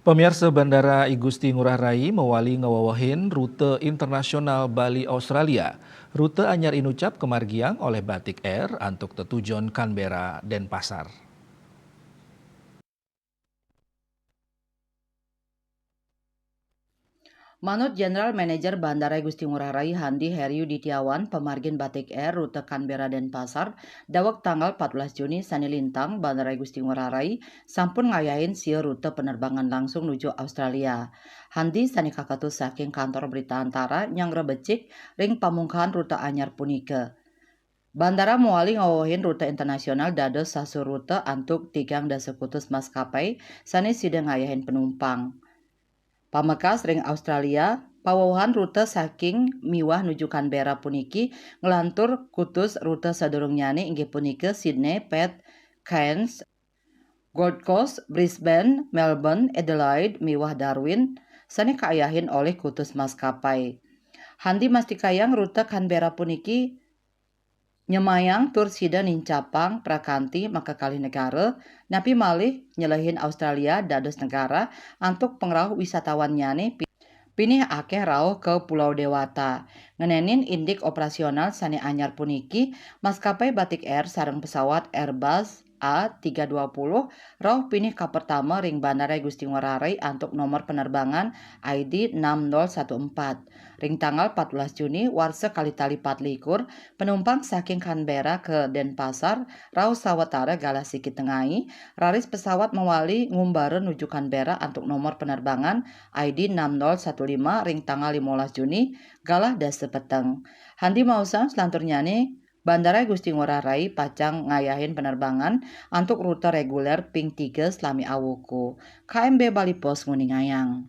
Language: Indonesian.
Pemirsa Bandara I Gusti Ngurah Rai mewali ngawawahin rute internasional Bali Australia. Rute anyar inucap kemargiang oleh Batik Air untuk tetujon Canberra dan Pasar. Manut General Manager Bandara Gusti Ngurah Rai Handi Heriu Dityawan, pemargin Batik Air rute Canberra dan Pasar, dawak tanggal 14 Juni Sani Lintang, Bandara Gusti Ngurah Rai, sampun ngayahin sieu rute penerbangan langsung menuju Australia. Handi Sani kakatu saking kantor berita antara nyang rebecik ring pamungkahan rute anyar punike. Bandara muali ngawahin rute internasional dados sasu rute antuk tigang dan sekutus maskapai sani sidang ngayahin penumpang. Pamekas ring Australia, pawuhan rute saking miwah nuju Canberra puniki ngelantur kutus rute sadurungyane inggih punike Sydney, Perth, Cairns, Gold Coast, Brisbane, Melbourne, Adelaide, miwah Darwin, sani kaayahin oleh kutus maskapai. Handi mastikayang rute Canberra puniki nyemayang tur sida nincapang prakanti maka kali negara, napi malih nyelehin Australia dados negara antuk pengrauh wisatawan nyane pinih akeh rauh ke Pulau Dewata. Ngenenin indik operasional sani anyar puniki, maskapai Batik Air sareng pesawat Airbus A320 rauh pinih ka pertama ring Bandara Gusti Ngurah Rai antuk nomor penerbangan ID 6014. Ring tanggal 14 Juni warsa kali tali 24 penumpang saking Canberra ke Denpasar rauh sawetara Galasiki Tengahi raris pesawat mewali ngumbare nuju Canberra antuk nomor penerbangan ID 6015 ring tanggal 15 Juni galah dase peteng. Handi mausang selanturnyane Bandara Gusti Ngurah Rai pacang ngayahin penerbangan antuk rute reguler ping 3 selami awuku. KMB Bali Pos Nguningayang.